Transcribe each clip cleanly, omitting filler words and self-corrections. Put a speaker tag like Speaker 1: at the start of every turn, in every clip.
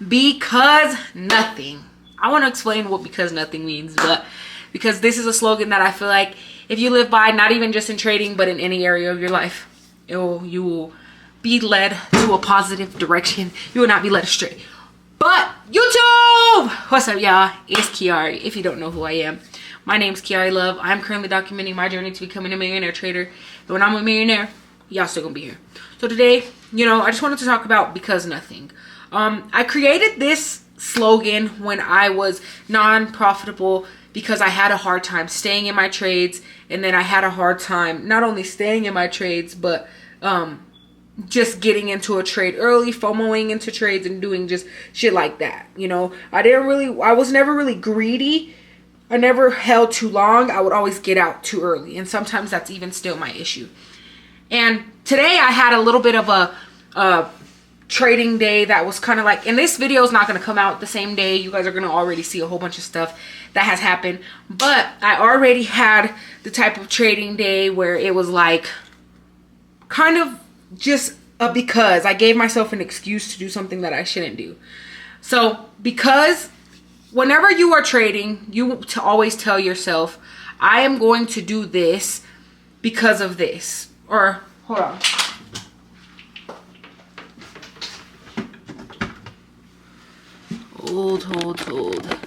Speaker 1: Because nothing. I want to explain what because nothing means, but because this is a slogan that I feel like if you live by, not even just in trading, but in any area of your life, you will be led to a positive direction. You will not be led astray. But YouTube! What's up, y'all? It's KIAREY, if you don't know who I am. My name's KIAREY Love. I'm currently documenting my journey to becoming a millionaire trader. And when I'm a millionaire, y'all still gonna be here. So today, I just wanted to talk about because nothing. I created this slogan when I was non-profitable because I had a hard time staying in my trades, and then I had a hard time not only staying in my trades, but just getting into a trade early, FOMOing into trades, and doing just shit like that. I was never really greedy. I never held too long. I would always get out too early, and sometimes that's even still my issue. And today I had a little bit of a trading day that was kind of like, and this video is not going to come out the same day. You guys are going to already see a whole bunch of stuff that has happened, but I already had the type of trading day where it was like kind of just because I gave myself an excuse to do something that I shouldn't do. So because whenever you are trading, you always tell yourself, I am going to do this because of this. Or hold on. Hold.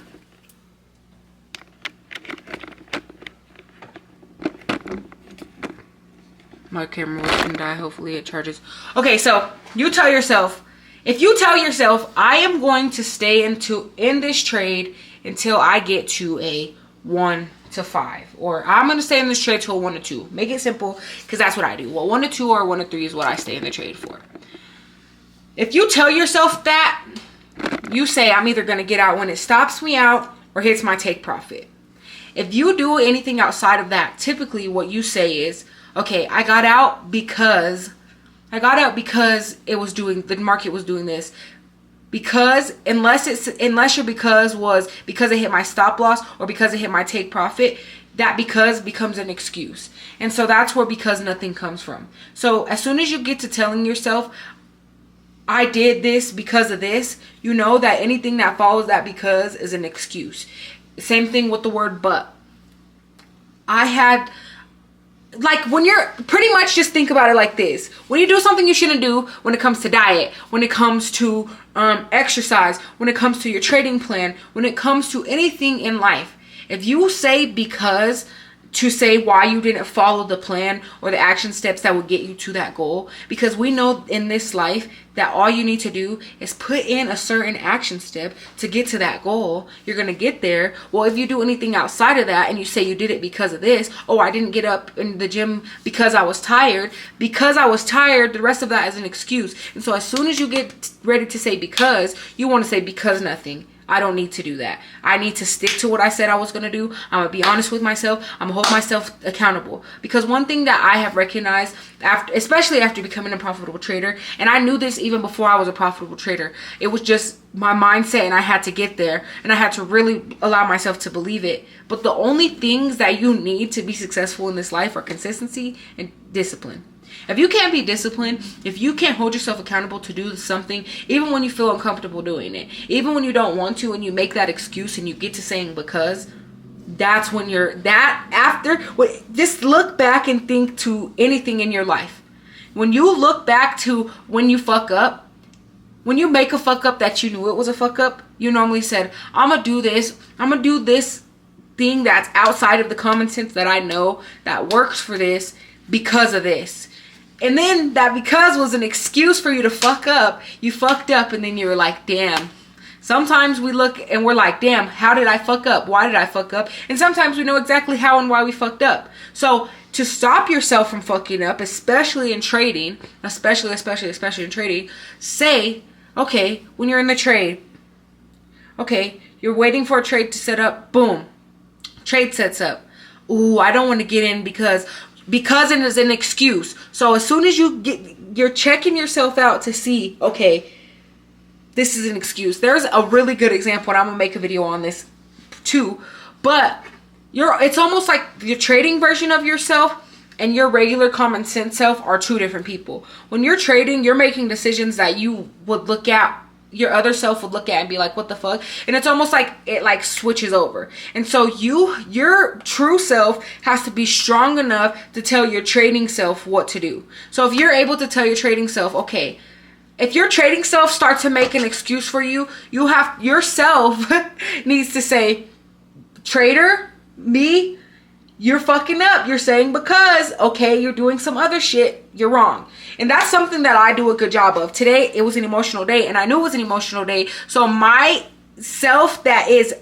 Speaker 1: My camera was gonna die. Hopefully it charges. Okay, so you tell yourself, if you tell yourself, I am going to stay in this trade until I get to a 1 to 5, or I'm going to stay in this trade to a 1 to 2. Make it simple, because that's what I do. Well, 1 to 2 or 1 to 3 is what I stay in the trade for. If you tell yourself that, you say, I'm either going to get out when it stops me out or hits my take profit. If you do anything outside of that, typically what you say is, okay, I got out because it was doing, the market was doing this. Because unless your because was because it hit my stop loss or because it hit my take profit, that because becomes an excuse. And so that's where because nothing comes from. So as soon as you get to telling yourself, I did this because of this, you know that anything that follows that because is an excuse. Same thing with the word but. When you're pretty much, just think about it like this. When you do something you shouldn't do, when it comes to diet, when it comes to exercise, when it comes to your trading plan, when it comes to anything in life, if you say because to say why you didn't follow the plan or the action steps that will get you to that goal, because we know in this life that all you need to do is put in a certain action step to get to that goal. You're going to get there. Well, if you do anything outside of that and you say you did it because of this, oh, I didn't get up in the gym because I was tired. Because I was tired, the rest of that is an excuse. And so as soon as you get ready to say because, you want to say because nothing. I don't need to do that. I need to stick to what I said I was going to do. I'm going to be honest with myself. I'm going to hold myself accountable. Because one thing that I have recognized, especially after becoming a profitable trader, and I knew this even before I was a profitable trader, it was just my mindset, and I had to get there, and I had to really allow myself to believe it. But the only things that you need to be successful in this life are consistency and discipline. If you can't be disciplined, if you can't hold yourself accountable to do something, even when you feel uncomfortable doing it, even when you don't want to, and you make that excuse and you get to saying because, that's when just look back and think to anything in your life. When you look back to when you fuck up, when you make a fuck up that you knew it was a fuck up, you normally said, I'm going to do this thing that's outside of the common sense that I know that works for this because of this. And then that because was an excuse for you to fuck up. You fucked up, and then you were like, damn. Sometimes we look and we're like, damn, how did I fuck up? Why did I fuck up? And sometimes we know exactly how and why we fucked up. So to stop yourself from fucking up, especially in trading, especially in trading, say, okay, when you're in the trade, okay, you're waiting for a trade to set up, boom, trade sets up. Ooh, I don't want to get in because it is an excuse. So as soon as you're checking yourself out to see, okay, this is an excuse. There's a really good example, and I'm gonna make a video on this too. But it's almost like your trading version of yourself and your regular common sense self are two different people. When you're trading, you're making decisions that you would look at your other self would look at and be like, what the fuck? And it's almost like it like switches over. And so your true self has to be strong enough to tell your trading self what to do. So if you're able to tell your trading self, okay, if your trading self starts to make an excuse for you, yourself needs to say, trader, me, you're fucking up. You're saying because, okay, you're doing some other shit, you're wrong. And that's something that I do a good job of. Today, it was an emotional day, and I knew it was an emotional day. So my self that is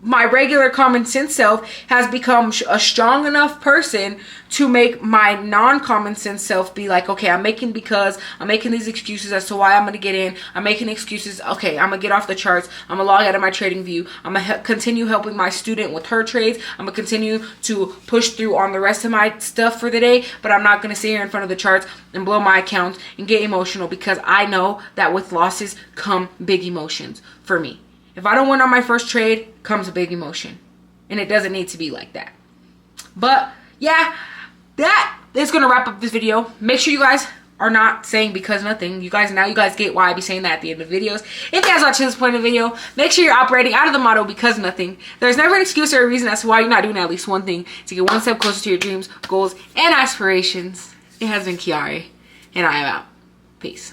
Speaker 1: my regular common sense self has become a strong enough person to make my non-common sense self be like, okay, I'm making these excuses as to why I'm going to get in. I'm making excuses. Okay, I'm going to get off the charts. I'm going to log out of my trading view. I'm going to continue helping my student with her trades. I'm going to continue to push through on the rest of my stuff for the day, but I'm not going to sit here in front of the charts and blow my account and get emotional, because I know that with losses come big emotions for me. If I don't win on my first trade, comes a big emotion. And it doesn't need to be like that. But yeah, that is going to wrap up this video. Make sure you guys are not saying because nothing. Now you guys get why I be saying that at the end of videos. If you guys watch this point of the video, make sure you're operating out of the motto because nothing. There's never an excuse or a reason as to why you're not doing at least one thing to get one step closer to your dreams, goals, and aspirations. It has been KIAREY, and I am out. Peace.